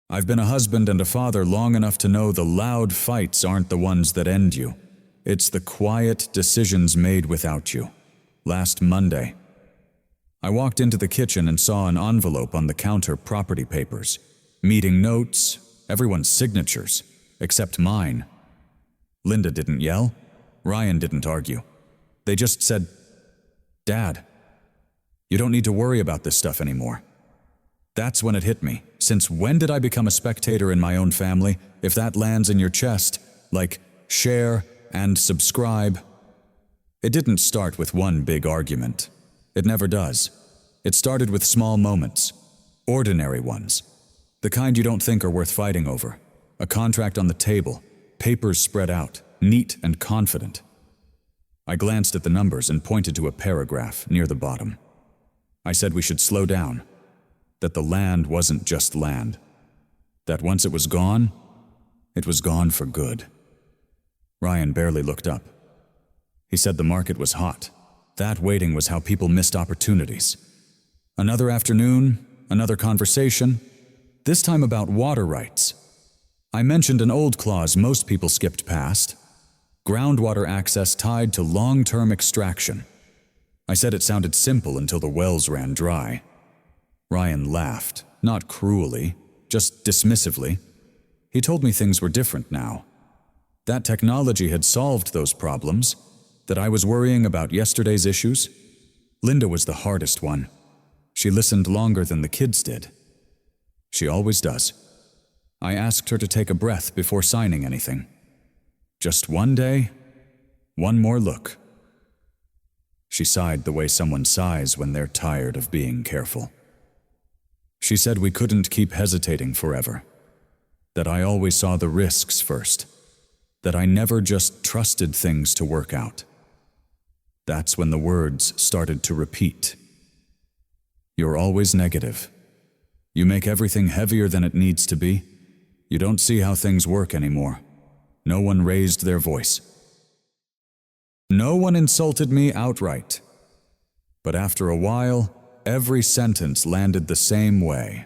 I've been a husband and a father long enough to know the loud fights aren't the ones that end you. It's the quiet decisions made without you. Last Monday, I walked into the kitchen and saw an envelope on the counter, property papers, meeting notes, everyone's signatures, except mine. Linda didn't yell. Ryan didn't argue. They just said, "Dad, you don't need to worry about this stuff anymore." That's when it hit me. Since when did I become a spectator in my own family? If that lands in your chest, like share and subscribe. It didn't start with one big argument. It never does. It started with small moments, ordinary ones, the kind you don't think are worth fighting over. A contract on the table, papers spread out, neat and confident. I glanced at the numbers and pointed to a paragraph near the bottom. I said we should slow down, that the land wasn't just land, that once it was gone for good. Ryan barely looked up. He said the market was hot. That waiting was how people missed opportunities. Another afternoon, another conversation, this time about water rights. I mentioned an old clause most people skipped past: groundwater access tied to long-term extraction. I said it sounded simple until the wells ran dry. Ryan laughed, not cruelly, just dismissively. He told me things were different now. That technology had solved those problems, that I was worrying about yesterday's issues. Linda was the hardest one. She listened longer than the kids did. She always does. I asked her to take a breath before signing anything. Just one day, one more look. She sighed the way someone sighs when they're tired of being careful. She said we couldn't keep hesitating forever, that I always saw the risks first, that I never just trusted things to work out. That's when the words started to repeat. You're always negative. You make everything heavier than it needs to be. You don't see how things work anymore. No one raised their voice. No one insulted me outright. But after a while, every sentence landed the same way,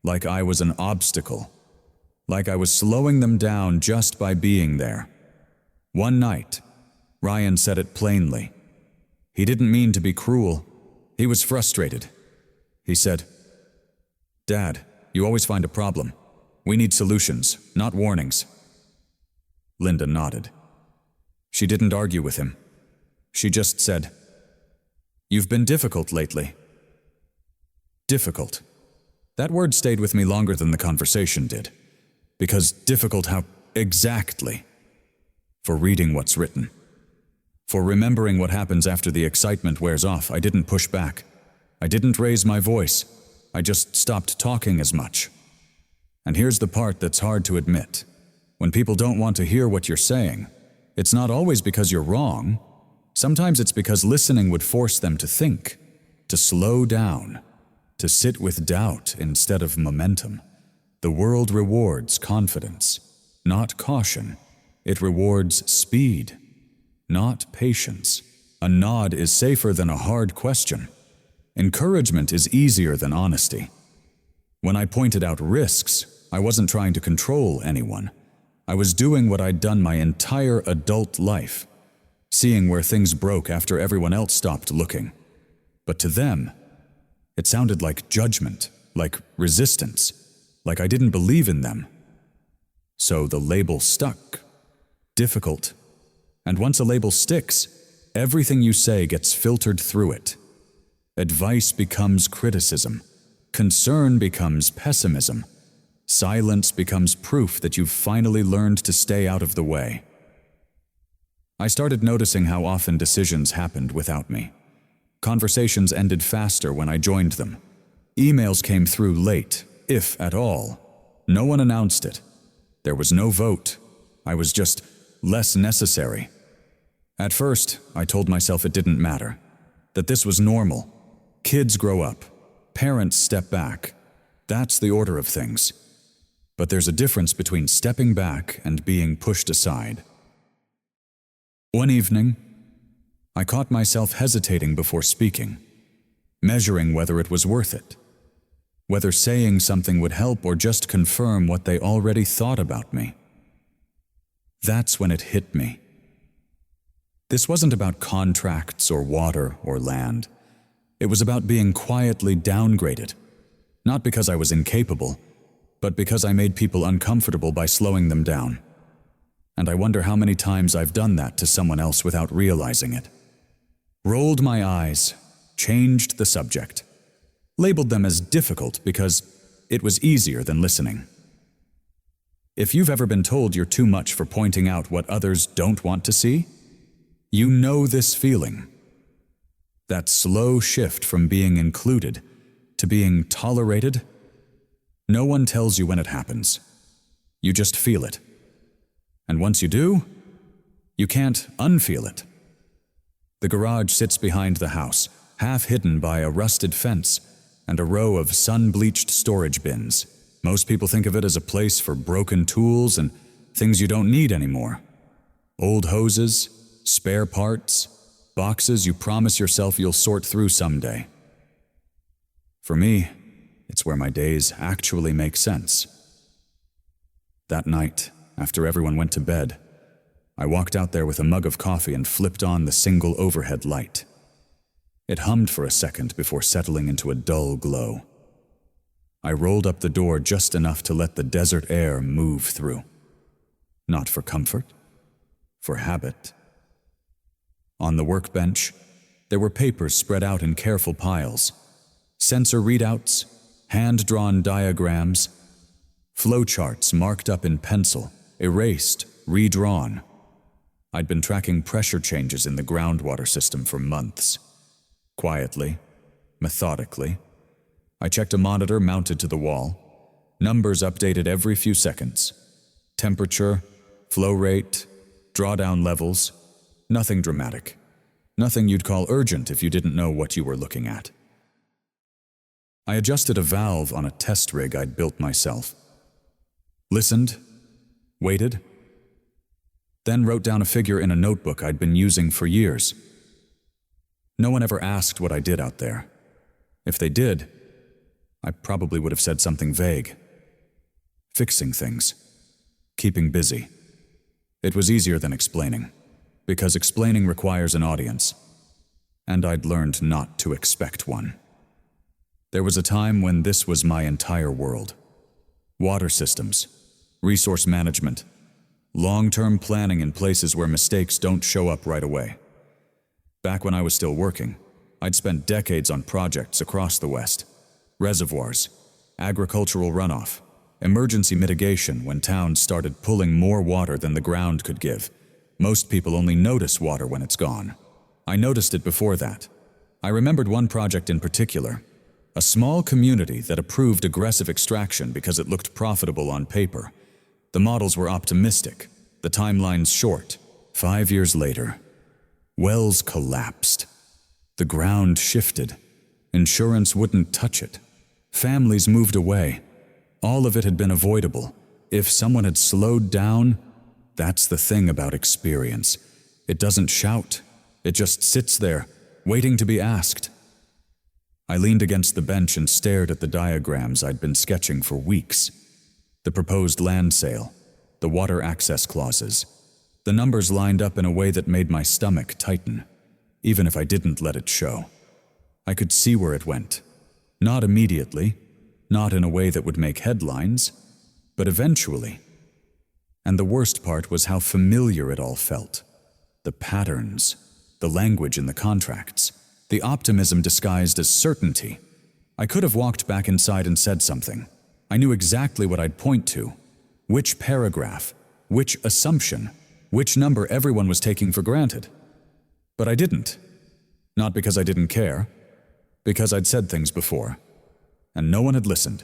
like I was an obstacle, like I was slowing them down just by being there. One night, Ryan said it plainly. He didn't mean to be cruel. He was frustrated. He said, "Dad, you always find a problem. We need solutions, not warnings." Linda nodded. She didn't argue with him. She just said, "You've been difficult lately." Difficult. That word stayed with me longer than the conversation did. Because difficult how exactly? For reading what's written. For remembering what happens after the excitement wears off. I didn't push back. I didn't raise my voice. I just stopped talking as much. And here's the part that's hard to admit. When people don't want to hear what you're saying, it's not always because you're wrong. Sometimes it's because listening would force them to think, to slow down, to sit with doubt instead of momentum. The world rewards confidence, not caution. It rewards speed, not patience. A nod is safer than a hard question. Encouragement is easier than honesty. When I pointed out risks, I wasn't trying to control anyone. I was doing what I'd done my entire adult life, seeing where things broke after everyone else stopped looking. But to them, it sounded like judgment, like resistance, like I didn't believe in them. So the label stuck. Difficult. And once a label sticks, everything you say gets filtered through it. Advice becomes criticism. Concern becomes pessimism. Silence becomes proof that you've finally learned to stay out of the way. I started noticing how often decisions happened without me. Conversations ended faster when I joined them. Emails came through late, if at all. No one announced it. There was no vote. I was just less necessary. At first, I told myself it didn't matter, that this was normal. Kids grow up. Parents step back. That's the order of things. But there's a difference between stepping back and being pushed aside. One evening, I caught myself hesitating before speaking, measuring whether it was worth it. whether saying something would help or just confirm what they already thought about me. That's when it hit me. This wasn't about contracts or water or land. It was about being quietly downgraded, not because I was incapable, but because I made people uncomfortable by slowing them down. And I wonder how many times I've done that to someone else without realizing it. Rolled my eyes, changed the subject, labeled them as difficult because it was easier than listening. If you've ever been told you're too much for pointing out what others don't want to see, you know this feeling. That slow shift from being included to being tolerated. No one tells you when it happens. You just feel it. And once you do, you can't unfeel it. The garage sits behind the house, half hidden by a rusted fence and a row of sun-bleached storage bins. Most people think of it as a place for broken tools and things you don't need anymore. Old hoses, spare parts, boxes you promise yourself you'll sort through someday. For me, it's where my days actually make sense. That night, after everyone went to bed, I walked out there with a mug of coffee and flipped on the single overhead light. It hummed for a second before settling into a dull glow. I rolled up the door just enough to let the desert air move through. Not for comfort, for habit. On the workbench, there were papers spread out in careful piles, sensor readouts, hand-drawn diagrams, flowcharts marked up in pencil, erased, redrawn. I'd been tracking pressure changes in the groundwater system for months. Quietly, methodically, I checked a monitor mounted to the wall, numbers updated every few seconds. Temperature, flow rate, drawdown levels, nothing dramatic. Nothing you'd call urgent if you didn't know what you were looking at. I adjusted a valve on a test rig I'd built myself. Listened, waited, then wrote down a figure in a notebook I'd been using for years. No one ever asked what I did out there. If they did, I probably would have said something vague. Fixing things. Keeping busy. It was easier than explaining, because explaining requires an audience, and I'd learned not to expect one. There was a time when this was my entire world. Water systems, resource management, long-term planning in places where mistakes don't show up right away. Back when I was still working, I'd spent decades on projects across the West. Reservoirs, agricultural runoff, emergency mitigation when towns started pulling more water than the ground could give. Most people only notice water when it's gone. I noticed it before that. I remembered one project in particular, a small community that approved aggressive extraction because it looked profitable on paper. The models were optimistic, the timelines short. 5 years later, wells collapsed. The ground shifted. Insurance wouldn't touch it. Families moved away. All of it had been avoidable. If someone had slowed down, that's the thing about experience. It doesn't shout. It just sits there, waiting to be asked. I leaned against the bench and stared at the diagrams I'd been sketching for weeks. The proposed land sale, the water access clauses. The numbers lined up in a way that made my stomach tighten, even if I didn't let it show. I could see where it went. Not immediately, not in a way that would make headlines, but eventually. And the worst part was how familiar it all felt. The patterns, the language in the contracts, the optimism disguised as certainty. I could have walked back inside and said something. I knew exactly what I'd point to, which paragraph, which assumption, which number everyone was taking for granted. But I didn't. Not because I didn't care, because I'd said things before, and no one had listened.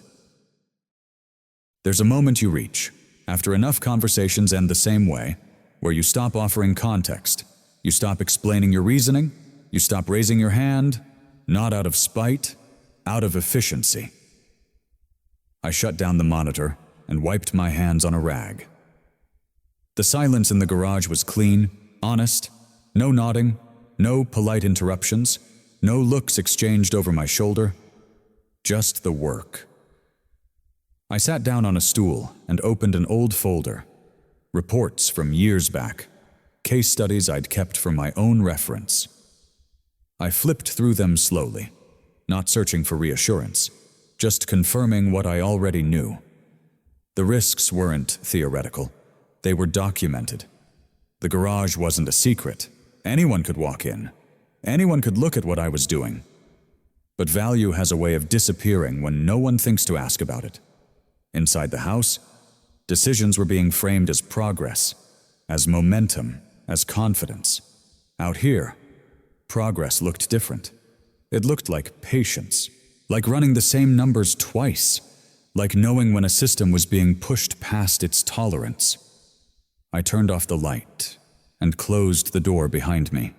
There's a moment you reach, after enough conversations end the same way, where you stop offering context, you stop explaining your reasoning, you stop raising your hand, not out of spite, out of efficiency. I shut down the monitor and wiped my hands on a rag. The silence in the garage was clean, honest, no nodding, no polite interruptions, no looks exchanged over my shoulder, just the work, I sat down on a stool and opened an old folder. Reports from years back. Case studies I'd kept for my own reference. I flipped through them slowly, not searching for reassurance, just confirming what I already knew. The risks weren't theoretical. They were documented. The garage wasn't a secret. Anyone could walk in. Anyone could look at what I was doing. But value has a way of disappearing when no one thinks to ask about it. Inside the house, decisions were being framed as progress, as momentum, as confidence. Out here, progress looked different. It looked like patience, like running the same numbers twice, like knowing when a system was being pushed past its tolerance. I turned off the light and closed the door behind me.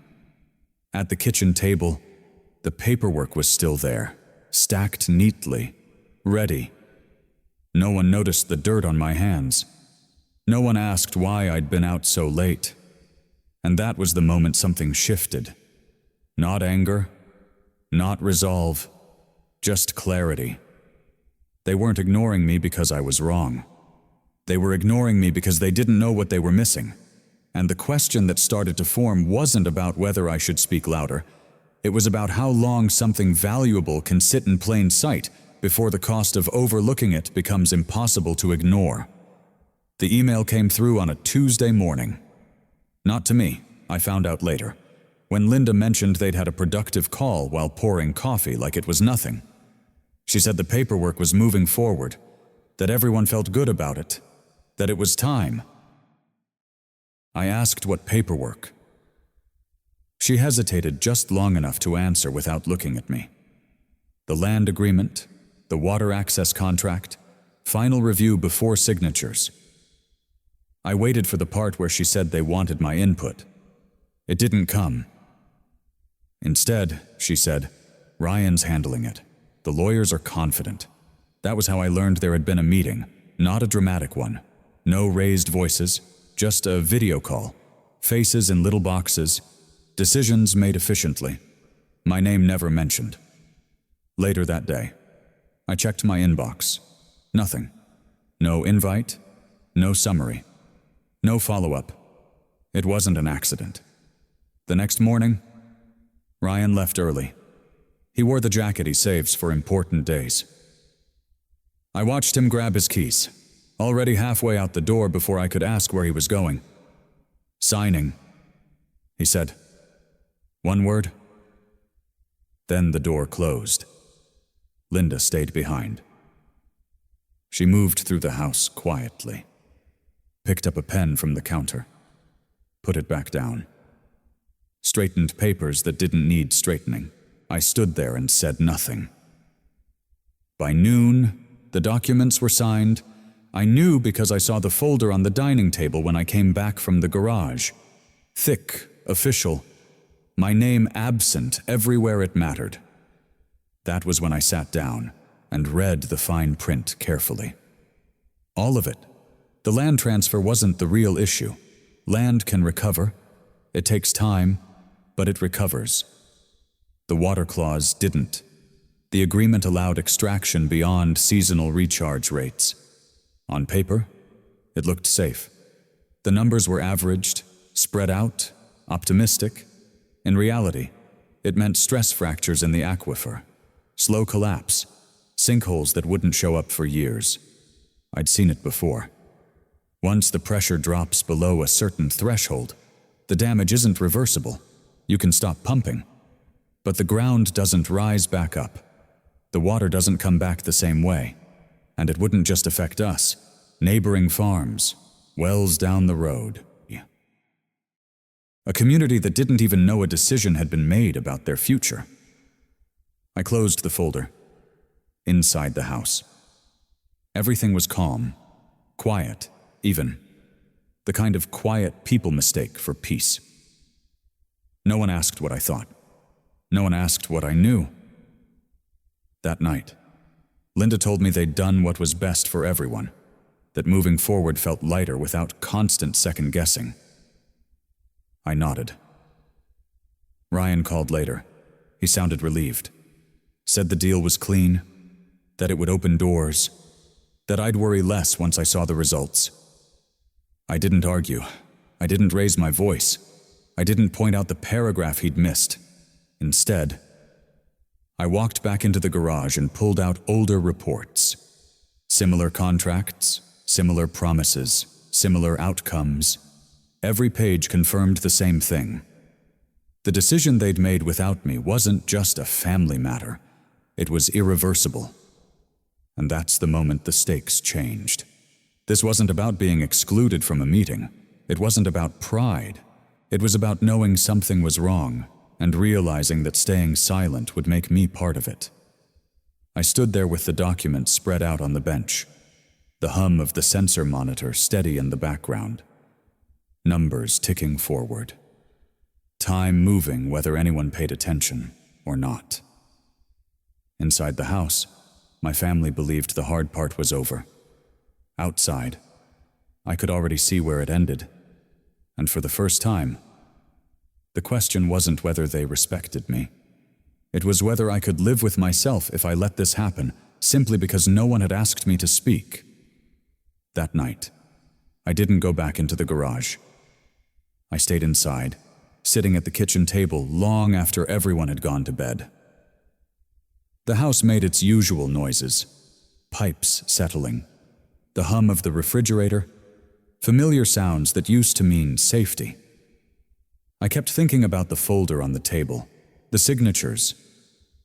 At the kitchen table, the paperwork was still there, stacked neatly, ready. No one noticed the dirt on my hands. No one asked why I'd been out so late. And that was the moment something shifted. Not anger, not resolve, just clarity. They weren't ignoring me because I was wrong. They were ignoring me because they didn't know what they were missing. And the question that started to form wasn't about whether I should speak louder. It was about how long something valuable can sit in plain sight before the cost of overlooking it becomes impossible to ignore. The email came through on a Tuesday morning. Not to me, I found out later, when Linda mentioned they'd had a productive call while pouring coffee like it was nothing. She said the paperwork was moving forward, that everyone felt good about it, that it was time. I asked what paperwork. She hesitated just long enough to answer without looking at me. The land agreement, the water access contract, final review before signatures. I waited for the part where she said they wanted my input. It didn't come. Instead, she said, Ryan's handling it. The lawyers are confident. That was how I learned there had been a meeting, not a dramatic one. No raised voices, just a video call. Faces in little boxes, decisions made efficiently. My name never mentioned. Later that day, I checked my inbox. Nothing. No invite, no summary, no follow-up. It wasn't an accident. The next morning, Ryan left early. He wore the jacket he saves for important days. I watched him grab his keys, already halfway out the door before I could ask where he was going. Signing, he said. One word. Then the door closed. Linda stayed behind. She moved through the house quietly, picked up a pen from the counter, put it back down, straightened papers that didn't need straightening. I stood there and said nothing. By noon, the documents were signed. I knew because I saw the folder on the dining table when I came back from the garage. Thick, official, my name absent everywhere it mattered. That was when I sat down and read the fine print carefully. All of it. The land transfer wasn't the real issue. Land can recover. It takes time, but it recovers. The water clause didn't. The agreement allowed extraction beyond seasonal recharge rates. On paper, it looked safe. The numbers were averaged, spread out, optimistic. In reality, it meant stress fractures in the aquifer, slow collapse, sinkholes that wouldn't show up for years. I'd seen it before. Once the pressure drops below a certain threshold, the damage isn't reversible. You can stop pumping. But the ground doesn't rise back up. The water doesn't come back the same way. And it wouldn't just affect us. Neighboring farms, wells down the road. A community that didn't even know a decision had been made about their future. I closed the folder. Inside the house. Everything was calm, quiet, even. The kind of quiet people mistake for peace. No one asked what I thought. No one asked what I knew. That night, Linda told me they'd done what was best for everyone, that moving forward felt lighter without constant second-guessing. I nodded. Ryan called later. He sounded relieved. Said the deal was clean, that it would open doors. that I'd worry less once I saw the results. I didn't argue. I didn't raise my voice. I didn't point out the paragraph he'd missed. Instead, I walked back into the garage and pulled out older reports. Similar contracts, similar promises, similar outcomes. Every page confirmed the same thing. The decision they'd made without me wasn't just a family matter. It was irreversible. And that's the moment the stakes changed. This wasn't about being excluded from a meeting. It wasn't about pride. It was about knowing something was wrong and realizing that staying silent would make me part of it. I stood there with the documents spread out on the bench, the hum of the sensor monitor steady in the background, numbers ticking forward, time moving whether anyone paid attention or not. Inside the house, my family believed the hard part was over. Outside, I could already see where it ended, and for the first time, the question wasn't whether they respected me. It was whether I could live with myself if I let this happen, simply because no one had asked me to speak. That night, I didn't go back into the garage. I stayed inside, sitting at the kitchen table long after everyone had gone to bed. The house made its usual noises, pipes settling, the hum of the refrigerator, familiar sounds that used to mean safety. I kept thinking about the folder on the table, the signatures,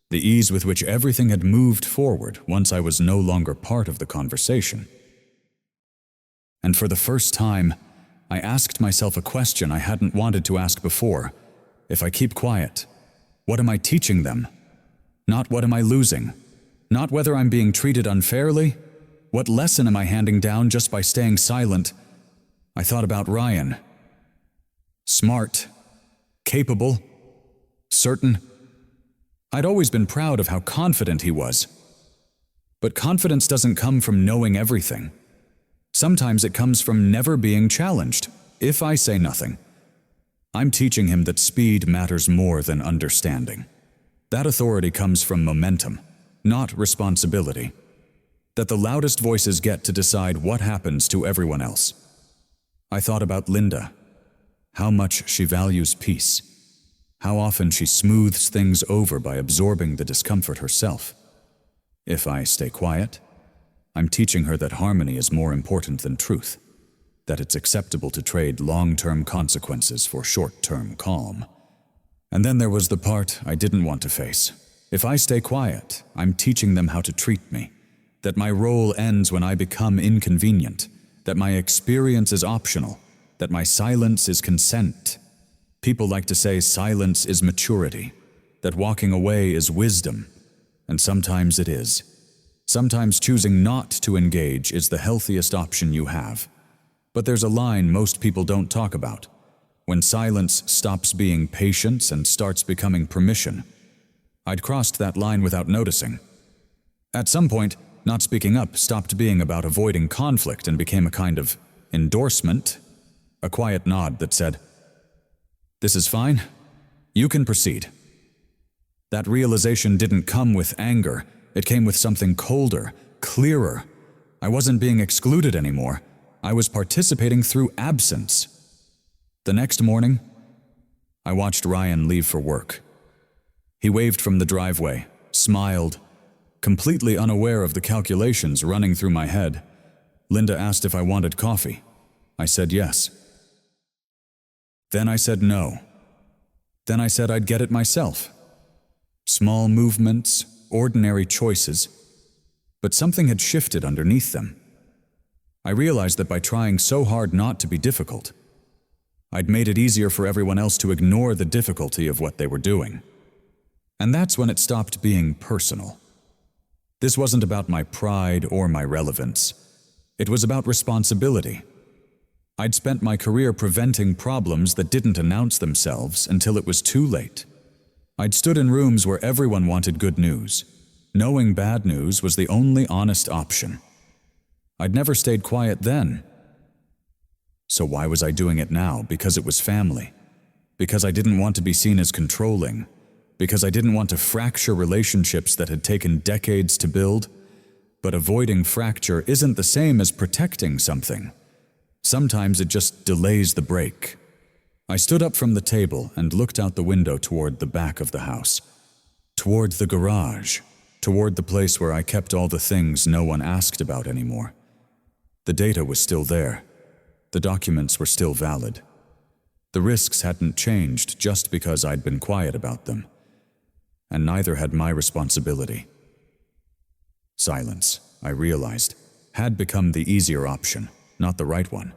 the ease with which everything had moved forward once I was no longer part of the conversation. And for the first time, I asked myself a question I hadn't wanted to ask before. If I keep quiet, what am I teaching them? Not what am I losing? Not whether I'm being treated unfairly? What lesson am I handing down just by staying silent? I thought about Ryan. Smart, capable, certain. I'd always been proud of how confident he was. But confidence doesn't come from knowing everything. Sometimes it comes from never being challenged, if I say nothing. I'm teaching him that speed matters more than understanding. That authority comes from momentum, not responsibility. That the loudest voices get to decide what happens to everyone else. I thought about Linda, how much she values peace, how often she smooths things over by absorbing the discomfort herself. If I stay quiet, I'm teaching her that harmony is more important than truth, that it's acceptable to trade long-term consequences for short-term calm. And then there was the part I didn't want to face. If I stay quiet, I'm teaching them how to treat me, that my role ends when I become inconvenient, that my experience is optional, that my silence is consent. People like to say silence is maturity, that walking away is wisdom, and sometimes it is. Sometimes choosing not to engage is the healthiest option you have. But there's a line most people don't talk about. When silence stops being patience and starts becoming permission. I'd crossed that line without noticing. At some point, not speaking up stopped being about avoiding conflict and became a kind of endorsement, a quiet nod that said, "This is fine. You can proceed." That realization didn't come with anger. It came with something colder, clearer. I wasn't being excluded anymore. I was participating through absence. The next morning, I watched Ryan leave for work. He waved from the driveway, smiled, completely unaware of the calculations running through my head. Linda asked if I wanted coffee. I said yes. Then I said no. Then I said I'd get it myself. Small movements, ordinary choices, but something had shifted underneath them. I realized that by trying so hard not to be difficult, I'd made it easier for everyone else to ignore the difficulty of what they were doing. And that's when it stopped being personal. This wasn't about my pride or my relevance. It was about responsibility. I'd spent my career preventing problems that didn't announce themselves until it was too late. I'd stood in rooms where everyone wanted good news. Knowing bad news was the only honest option. I'd never stayed quiet then. So why was I doing it now? Because it was family. Because I didn't want to be seen as controlling. Because I didn't want to fracture relationships that had taken decades to build. But avoiding fracture isn't the same as protecting something. Sometimes it just delays the break. I stood up from the table and looked out the window toward the back of the house, toward the garage, toward the place where I kept all the things no one asked about anymore. The data was still there. The documents were still valid. The risks hadn't changed just because I'd been quiet about them. And neither had my responsibility. Silence, I realized, had become the easier option, not the right one.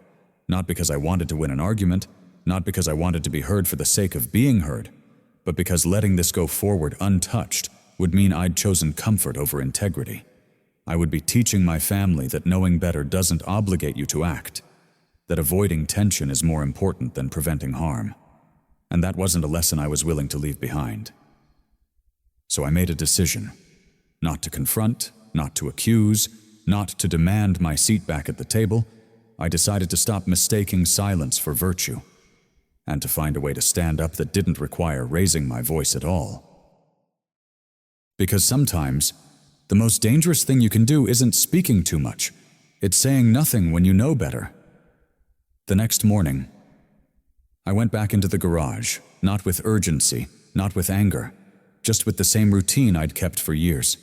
Not because I wanted to win an argument, not because I wanted to be heard for the sake of being heard, but because letting this go forward untouched would mean I'd chosen comfort over integrity. I would be teaching my family that knowing better doesn't obligate you to act, that avoiding tension is more important than preventing harm. And that wasn't a lesson I was willing to leave behind. So I made a decision, not to confront, not to accuse, not to demand my seat back at the table. I decided to stop mistaking silence for virtue, and to find a way to stand up that didn't require raising my voice at all. Because sometimes, the most dangerous thing you can do isn't speaking too much. It's saying nothing when you know better. The next morning, I went back into the garage, not with urgency, not with anger, just with the same routine I'd kept for years.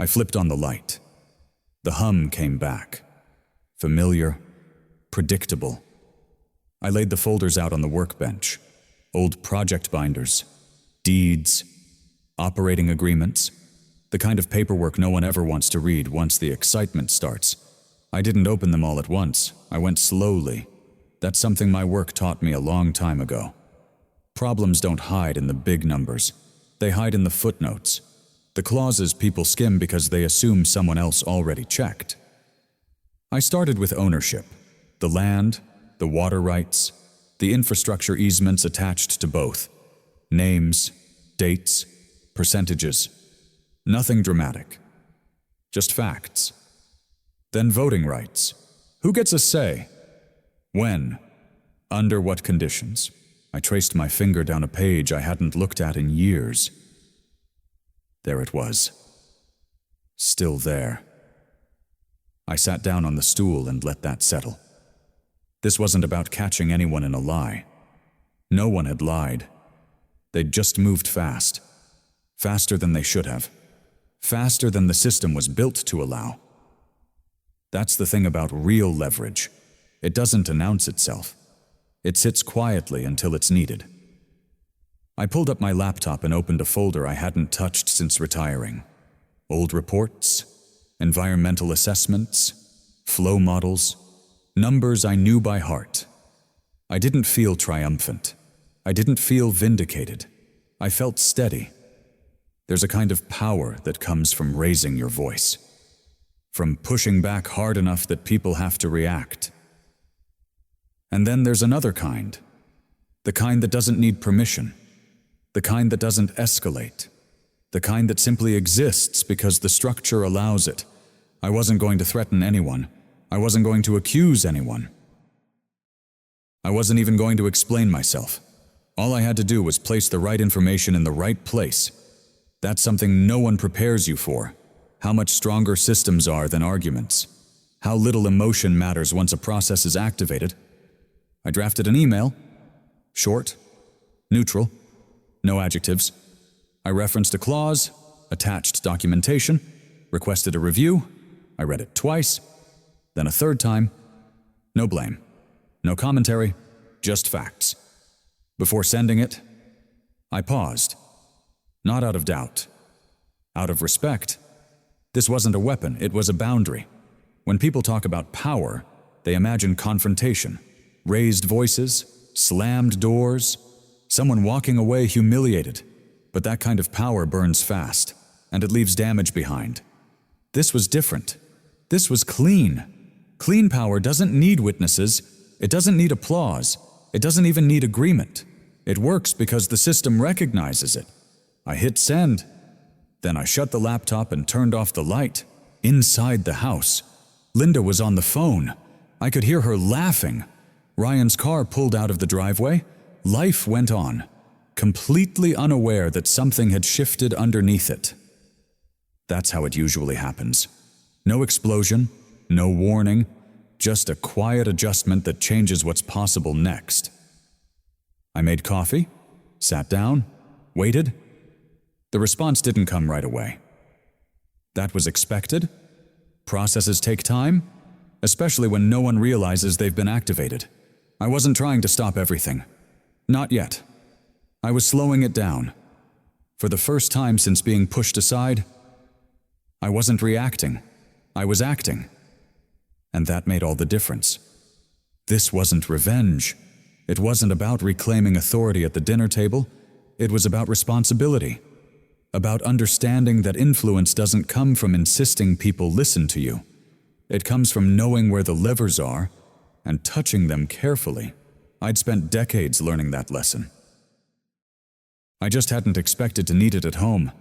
I flipped on the light. The hum came back. Familiar, predictable. I laid the folders out on the workbench. Old project binders, deeds, operating agreements, the kind of paperwork no one ever wants to read once the excitement starts. I didn't open them all at once. I went slowly. That's something my work taught me a long time ago. Problems don't hide in the big numbers. They hide in the footnotes, the clauses people skim because they assume someone else already checked. I started with ownership, the land, the water rights, the infrastructure easements attached to both, names, dates, percentages. Nothing dramatic, just facts. Then voting rights. Who gets a say? When? Under what conditions? I traced my finger down a page I hadn't looked at in years. There it was. Still there. I sat down on the stool and let that settle. This wasn't about catching anyone in a lie. No one had lied. They'd just moved fast. Faster than they should have. Faster than the system was built to allow. That's the thing about real leverage. It doesn't announce itself. It sits quietly until it's needed. I pulled up my laptop and opened a folder I hadn't touched since retiring. Old reports, environmental assessments, flow models, numbers I knew by heart. I didn't feel triumphant. I didn't feel vindicated. I felt steady. There's a kind of power that comes from raising your voice, from pushing back hard enough that people have to react. And then there's another kind, the kind that doesn't need permission, the kind that doesn't escalate, the kind that simply exists because the structure allows it. I wasn't going to threaten anyone. I wasn't going to accuse anyone. I wasn't even going to explain myself. All I had to do was place the right information in the right place. That's something no one prepares you for. How much stronger systems are than arguments. How little emotion matters once a process is activated. I drafted an email. Short, neutral, no adjectives. I referenced a clause, attached documentation, requested a review. I read it twice, then a third time. No blame, no commentary, just facts. Before sending it, I paused. Not out of doubt. Out of respect. This wasn't a weapon, it was a boundary. When people talk about power, they imagine confrontation, raised voices, slammed doors, someone walking away humiliated. But that kind of power burns fast, and it leaves damage behind. This was different. This was clean. Clean power doesn't need witnesses. It doesn't need applause. It doesn't even need agreement. It works because the system recognizes it. I hit send. Then I shut the laptop and turned off the light. Inside the house, Linda was on the phone. I could hear her laughing. Ryan's car pulled out of the driveway. Life went on, completely unaware that something had shifted underneath it. That's how it usually happens. No explosion, no warning, just a quiet adjustment that changes what's possible next. I made coffee, sat down, waited. The response didn't come right away. That was expected. Processes take time, especially when no one realizes they've been activated. I wasn't trying to stop everything. Not yet. I was slowing it down. For the first time since being pushed aside, I wasn't reacting. I was acting. And that made all the difference. This wasn't revenge. It wasn't about reclaiming authority at the dinner table. It was about responsibility. About understanding that influence doesn't come from insisting people listen to you. It comes from knowing where the levers are and touching them carefully. I'd spent decades learning that lesson. I just hadn't expected to need it at home.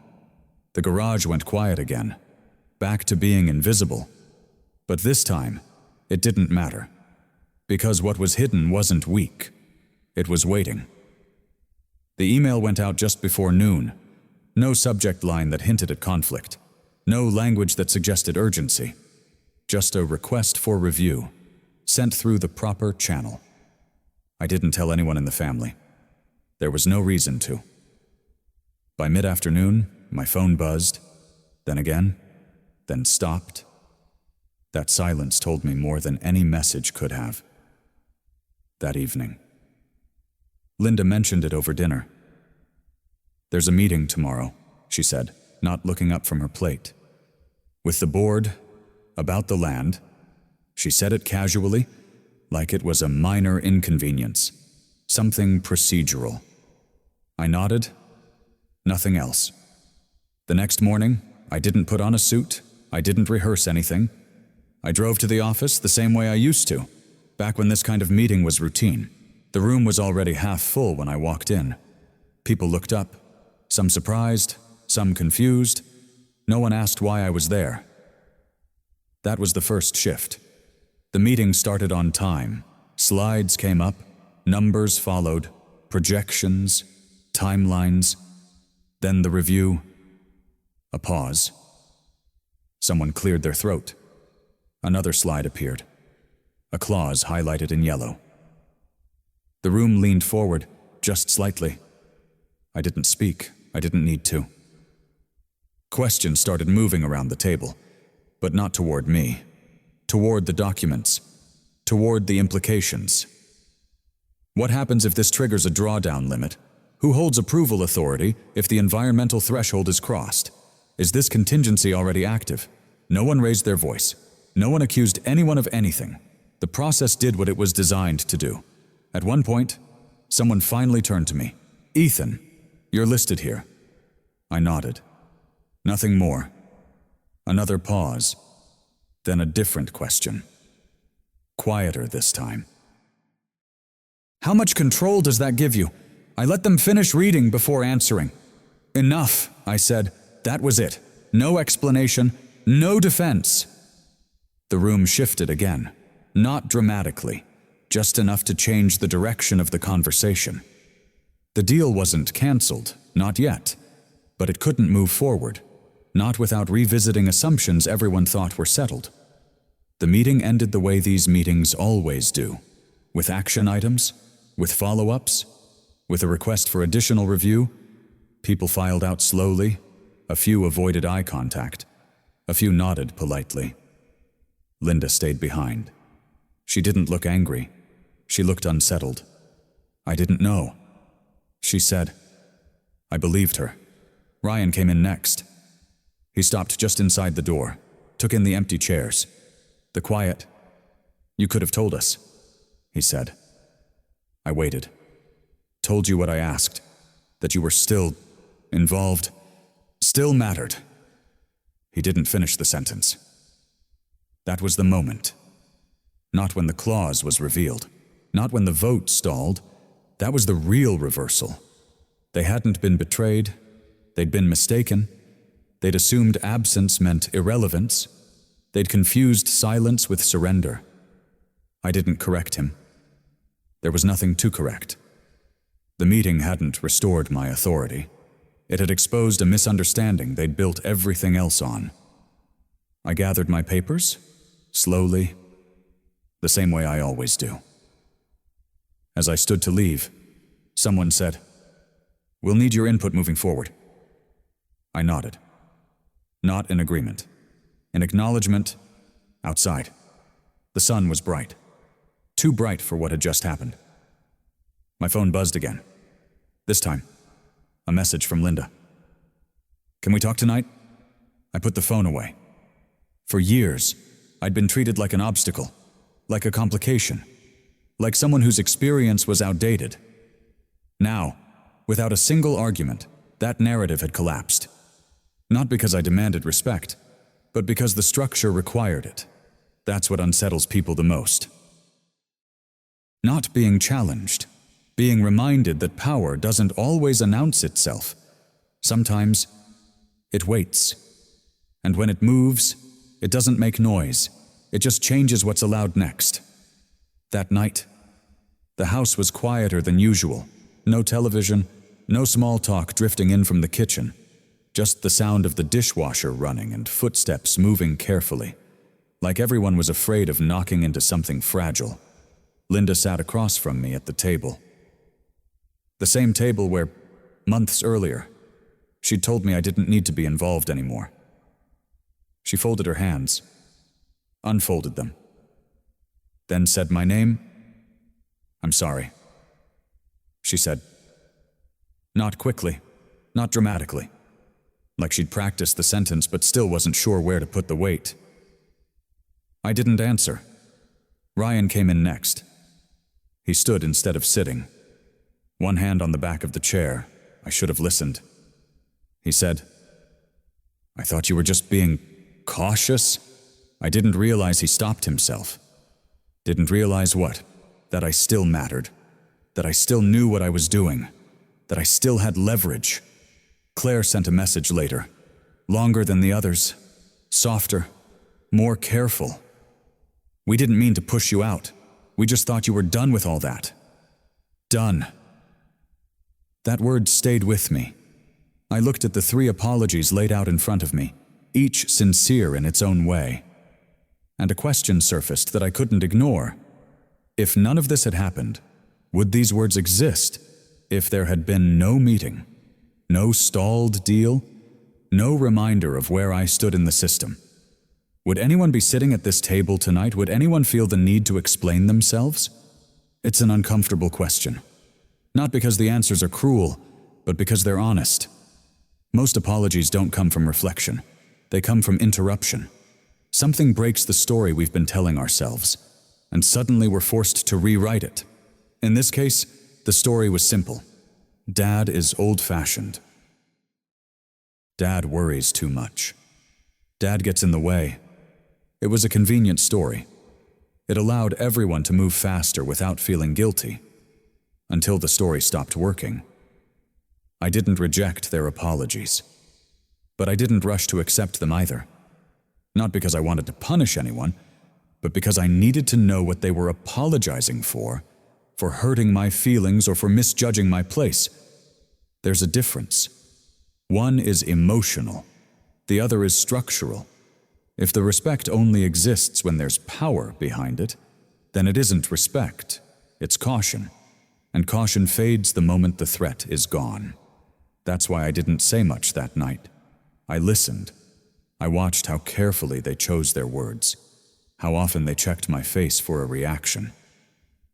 The garage went quiet again, back to being invisible. But this time, it didn't matter. Because what was hidden wasn't weak. It was waiting. The email went out just before noon. No subject line that hinted at conflict. No language that suggested urgency. Just a request for review, sent through the proper channel. I didn't tell anyone in the family. There was no reason to. By mid-afternoon, my phone buzzed, then again, then stopped. That silence told me more than any message could have. That evening, Linda mentioned it over dinner. "There's a meeting tomorrow," she said, not looking up from her plate. "With the board, about the land." She said it casually, like it was a minor inconvenience, something procedural. I nodded. Nothing else. The next morning, I didn't put on a suit. I didn't rehearse anything. I drove to the office the same way I used to, back when this kind of meeting was routine. The room was already half full when I walked in. People looked up, some surprised, some confused. No one asked why I was there. That was the first shift. The meeting started on time. Slides came up, numbers followed, projections, timelines. Then the review. A pause. Someone cleared their throat. Another slide appeared. A clause highlighted in yellow. The room leaned forward, just slightly. I didn't speak. I didn't need to. Questions started moving around the table, but not toward me. Toward the documents. Toward the implications. What happens if this triggers a drawdown limit? Who holds approval authority if the environmental threshold is crossed? Is this contingency already active? No one raised their voice. No one accused anyone of anything. The process did what it was designed to do. At one point, someone finally turned to me. "Ethan, you're listed here." I nodded. Nothing more. Another pause. Then a different question. Quieter this time. "How much control does that give you? I let them finish reading before answering." "Enough," I said. That was it. No explanation, no defense. The room shifted again. Not dramatically, just enough to change the direction of the conversation. The deal wasn't canceled, not yet, but it couldn't move forward, not without revisiting assumptions everyone thought were settled. The meeting ended the way these meetings always do, with action items, with follow-ups, with a request for additional review. People filed out slowly. A few avoided eye contact. A few nodded politely. Linda stayed behind. She didn't look angry. She looked unsettled. I didn't know. She said. I believed her. Ryan came in next. He stopped just inside the door, took in the empty chairs. The quiet. "You could have told us," he said. I waited. "Told you what I asked, that you were still involved, still mattered." He didn't finish the sentence. That was the moment. Not when the clause was revealed. Not when the vote stalled. That was the real reversal. They hadn't been betrayed. They'd been mistaken. They'd assumed absence meant irrelevance. They'd confused silence with surrender. I didn't correct him. There was nothing to correct. The meeting hadn't restored my authority. It had exposed a misunderstanding they'd built everything else on. I gathered my papers, slowly, the same way I always do. As I stood to leave, someone said, "We'll need your input moving forward." I nodded. Not in agreement. In acknowledgement, outside. The sun was bright. Too bright for what had just happened. My phone buzzed again. This time, a message from Linda. "Can we talk tonight?" I put the phone away. For years, I'd been treated like an obstacle, like a complication, like someone whose experience was outdated. Now, without a single argument, that narrative had collapsed. Not because I demanded respect, but because the structure required it. That's what unsettles people the most. Not being challenged, being reminded that power doesn't always announce itself. Sometimes, it waits. And when it moves, it doesn't make noise. It just changes what's allowed next. That night, the house was quieter than usual. No television, no small talk drifting in from the kitchen. Just the sound of the dishwasher running and footsteps moving carefully. Like everyone was afraid of knocking into something fragile. Linda sat across from me at the table. The same table where, months earlier, she'd told me I didn't need to be involved anymore. She folded her hands, unfolded them, then said my name. "I'm sorry," she said. Not quickly, not dramatically. Like she'd practiced the sentence but still wasn't sure where to put the weight. I didn't answer. Ryan came in next. He stood instead of sitting, one hand on the back of the chair. I should have listened. He said, "I thought you were just being cautious." I didn't realize he stopped himself. Didn't realize what? That I still mattered. That I still knew what I was doing. That I still had leverage. Claire sent a message later. Longer than the others. Softer. More careful. "We didn't mean to push you out. We just thought you were done with all that." Done. That word stayed with me. I looked at the 3 apologies laid out in front of me, each sincere in its own way. And a question surfaced that I couldn't ignore. If none of this had happened, would these words exist? If there had been no meeting, no stalled deal, no reminder of where I stood in the system? Would anyone be sitting at this table tonight? Would anyone feel the need to explain themselves? It's an uncomfortable question. Not because the answers are cruel, but because they're honest. Most apologies don't come from reflection. They come from interruption. Something breaks the story we've been telling ourselves, and suddenly we're forced to rewrite it. In this case, the story was simple. Dad is old-fashioned. Dad worries too much. Dad gets in the way. It was a convenient story. It allowed everyone to move faster without feeling guilty. Until the story stopped working. I didn't reject their apologies. But I didn't rush to accept them either. Not because I wanted to punish anyone, but because I needed to know what they were apologizing for hurting my feelings or for misjudging my place. There's a difference. One is emotional. The other is structural. If the respect only exists when there's power behind it, then it isn't respect, it's caution. And caution fades the moment the threat is gone. That's why I didn't say much that night. I listened. I watched how carefully they chose their words, how often they checked my face for a reaction.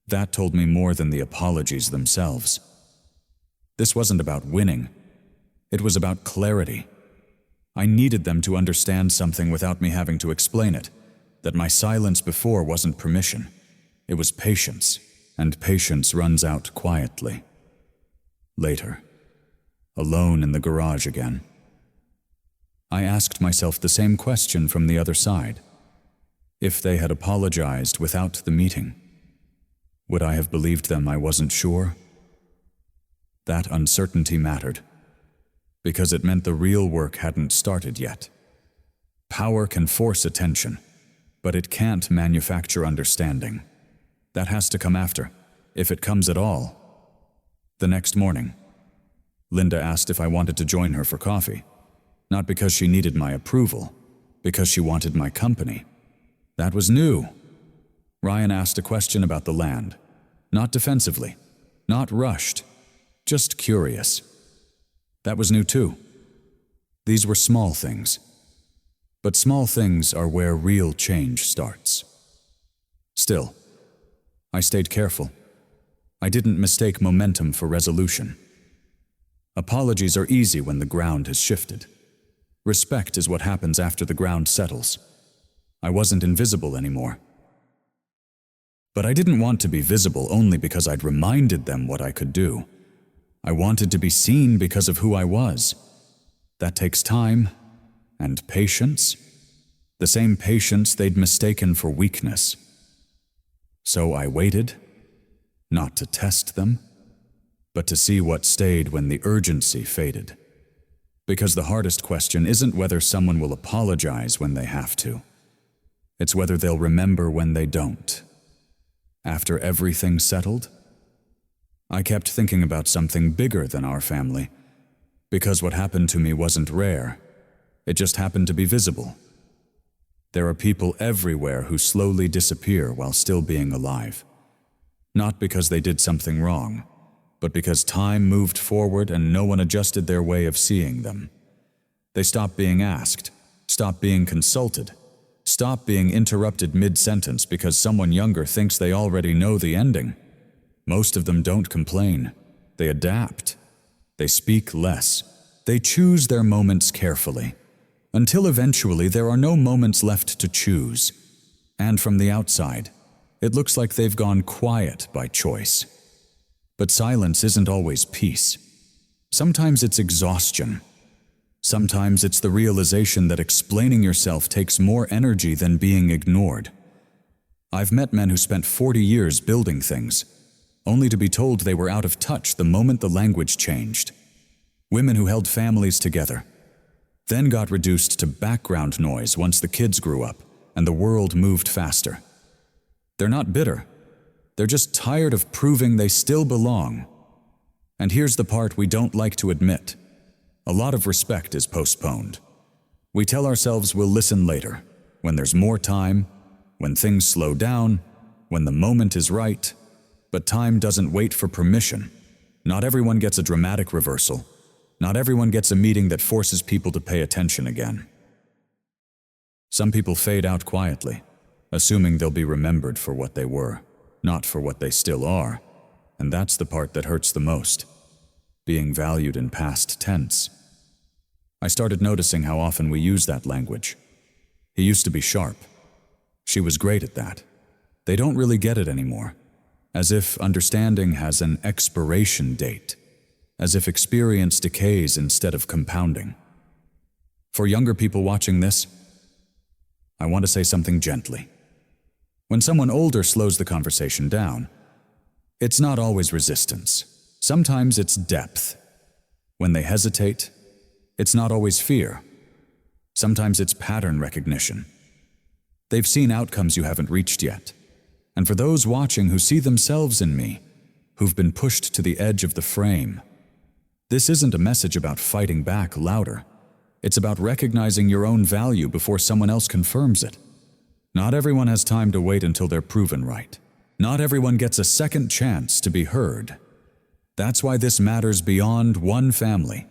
That told me more than the apologies themselves. This wasn't about winning. It was about clarity. I needed them to understand something without me having to explain it, that my silence before wasn't permission. It was patience, and patience runs out quietly. Later, alone in the garage again, I asked myself the same question from the other side. If they had apologized without the meeting, would I have believed them I wasn't sure? That uncertainty mattered, because it meant the real work hadn't started yet. Power can force attention, but it can't manufacture understanding. That has to come after, if it comes at all. The next morning, Linda asked if I wanted to join her for coffee, not because she needed my approval, Because she wanted my company. That was new. Ryan asked a question about the land. Not defensively, not rushed, just curious. That was new too. These were small things. But small things are where real change starts. Still, I stayed careful. I didn't mistake momentum for resolution. Apologies are easy when the ground has shifted. Respect is what happens after the ground settles. I wasn't invisible anymore. But I didn't want to be visible only because I'd reminded them what I could do. I wanted to be seen because of who I was. That takes time and patience. The same patience they'd mistaken for weakness. So I waited, not to test them, but to see what stayed when the urgency faded. Because the hardest question isn't whether someone will apologize when they have to. It's whether they'll remember when they don't. After everything settled, I kept thinking about something bigger than our family, because what happened to me wasn't rare. It just happened to be visible. There are people everywhere who slowly disappear while still being alive. Not because they did something wrong, but because time moved forward and no one adjusted their way of seeing them. They stopped being asked, stopped being consulted, stopped being interrupted mid-sentence because someone younger thinks they already know the ending. Most of them don't complain. They adapt. They speak less. They choose their moments carefully. Until eventually there are no moments left to choose. And from the outside, it looks like they've gone quiet by choice. But silence isn't always peace. Sometimes it's exhaustion. Sometimes it's the realization that explaining yourself takes more energy than being ignored. I've met men who spent 40 years building things, only to be told they were out of touch the moment the language changed. Women who held families together, then got reduced to background noise once the kids grew up and the world moved faster. They're not bitter. They're just tired of proving they still belong. And here's the part we don't like to admit. A lot of respect is postponed. We tell ourselves we'll listen later, when there's more time, when things slow down, when the moment is right. But time doesn't wait for permission. Not everyone gets a dramatic reversal. Not everyone gets a meeting that forces people to pay attention again. Some people fade out quietly, assuming they'll be remembered for what they were, not for what they still are. And that's the part that hurts the most, being valued in past tense. I started noticing how often we use that language. He used to be sharp. She was great at that. They don't really get it anymore, as if understanding has an expiration date. As if experience decays instead of compounding. For younger people watching this, I want to say something gently. When someone older slows the conversation down, it's not always resistance. Sometimes it's depth. When they hesitate, it's not always fear. Sometimes it's pattern recognition. They've seen outcomes you haven't reached yet. And for those watching who see themselves in me, who've been pushed to the edge of the frame, this isn't a message about fighting back louder. It's about recognizing your own value before someone else confirms it. Not everyone has time to wait until they're proven right. Not everyone gets a second chance to be heard. That's why this matters beyond one family,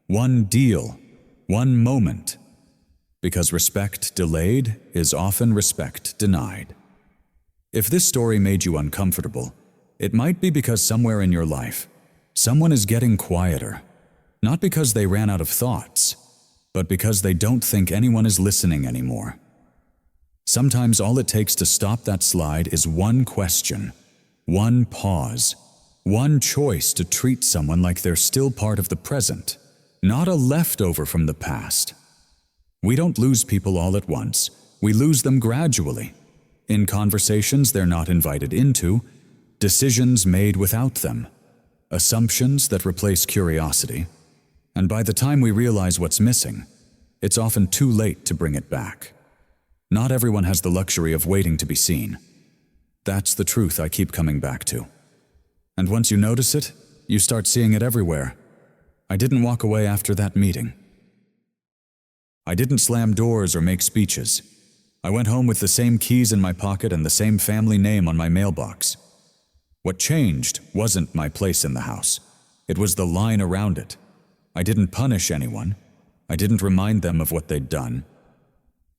one deal, one moment. Because respect delayed is often respect denied. If this story made you uncomfortable, it might be because somewhere in your life, someone is getting quieter, not because they ran out of thoughts, but because they don't think anyone is listening anymore. Sometimes all it takes to stop that slide is one question, one pause, one choice to treat someone like they're still part of the present, not a leftover from the past. We don't lose people all at once. We lose them gradually. In conversations they're not invited into, decisions made without them, assumptions that replace curiosity, and by the time we realize what's missing, it's often too late to bring it back. Not everyone has the luxury of waiting to be seen. That's the truth I keep coming back to. And once you notice it, you start seeing it everywhere. I didn't walk away after that meeting. I didn't slam doors or make speeches. I went home with the same keys in my pocket and the same family name on my mailbox. What changed wasn't my place in the house. It was the line around it. I didn't punish anyone. I didn't remind them of what they'd done.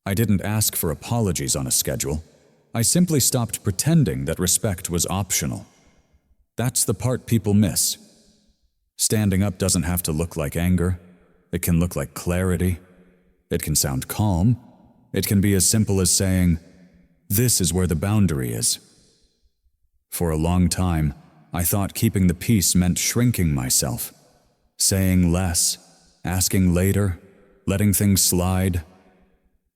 I didn't ask for apologies on a schedule. I simply stopped pretending that respect was optional. That's the part people miss. Standing up doesn't have to look like anger. It can look like clarity. It can sound calm. It can be as simple as saying, "This is where the boundary is." For a long time, I thought keeping the peace meant shrinking myself, saying less, asking later, letting things slide.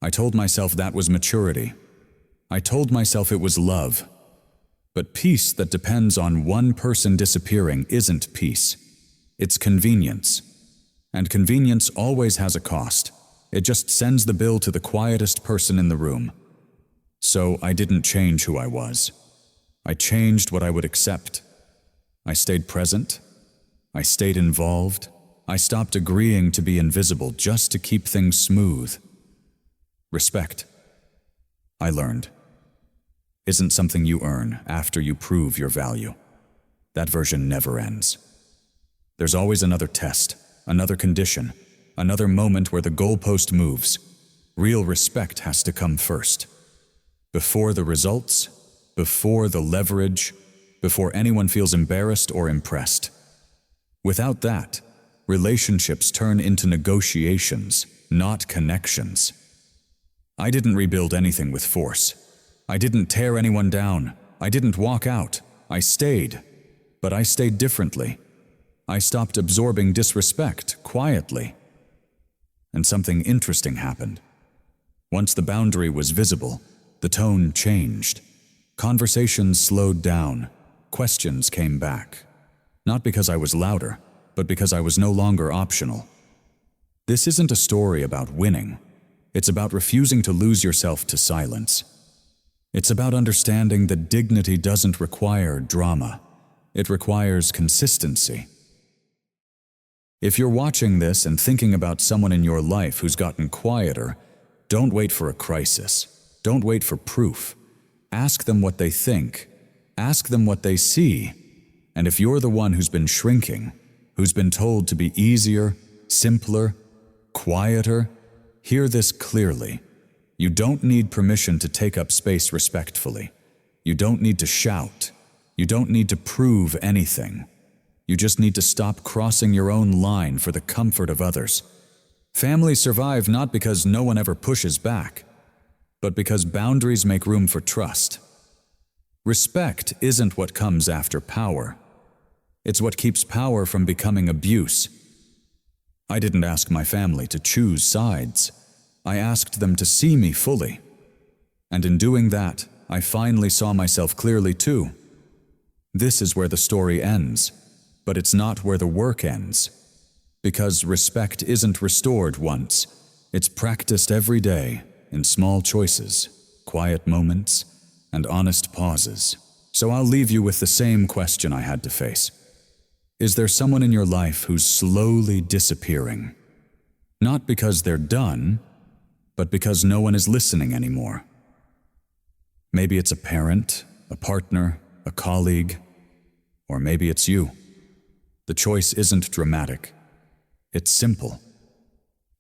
I told myself that was maturity. I told myself it was love. But peace that depends on one person disappearing isn't peace. It's convenience. And convenience always has a cost. It just sends the bill to the quietest person in the room. So I didn't change who I was. I changed what I would accept. I stayed present. I stayed involved. I stopped agreeing to be invisible just to keep things smooth. Respect, I learned, isn't something you earn after you prove your value. That version never ends. There's always another test, another condition, another moment where the goalpost moves. Real respect has to come first. Before the results, before the leverage, before anyone feels embarrassed or impressed. Without that, relationships turn into negotiations, not connections. I didn't rebuild anything with force. I didn't tear anyone down. I didn't walk out. I stayed. But I stayed differently. I stopped absorbing disrespect quietly. And something interesting happened. Once the boundary was visible, the tone changed. Conversations slowed down. Questions came back. Not because I was louder, but because I was no longer optional. This isn't a story about winning. It's about refusing to lose yourself to silence. It's about understanding that dignity doesn't require drama. It requires consistency. If you're watching this and thinking about someone in your life who's gotten quieter, don't wait for a crisis. Don't wait for proof. Ask them what they think. Ask them what they see. And if you're the one who's been shrinking, who's been told to be easier, simpler, quieter, hear this clearly. You don't need permission to take up space respectfully. You don't need to shout. You don't need to prove anything. You just need to stop crossing your own line for the comfort of others. Families survive not because no one ever pushes back, but because boundaries make room for trust. Respect isn't what comes after power. It's what keeps power from becoming abuse. I didn't ask my family to choose sides. I asked them to see me fully. And in doing that, I finally saw myself clearly too. This is where the story ends, but it's not where the work ends. Because respect isn't restored once. It's practiced every day in small choices, quiet moments, and honest pauses. So I'll leave you with the same question I had to face. Is there someone in your life who's slowly disappearing? Not because they're done, but because no one is listening anymore. Maybe it's a parent, a partner, a colleague, or maybe it's you. The choice isn't dramatic. It's simple.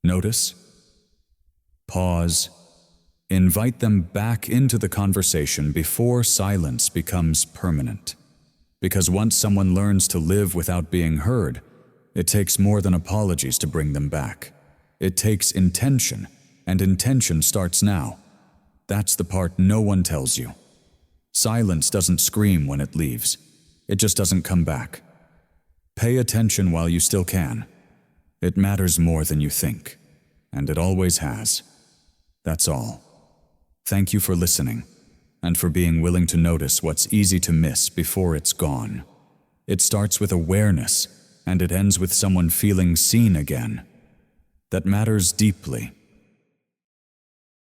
Notice, pause, invite them back into the conversation before silence becomes permanent. Because once someone learns to live without being heard, it takes more than apologies to bring them back. It takes intention, and intention starts now. That's the part no one tells you. Silence doesn't scream when it leaves. It just doesn't come back. Pay attention while you still can. It matters more than you think, and it always has. That's all. Thank you for listening, and for being willing to notice what's easy to miss before it's gone. It starts with awareness, and it ends with someone feeling seen again. That matters deeply.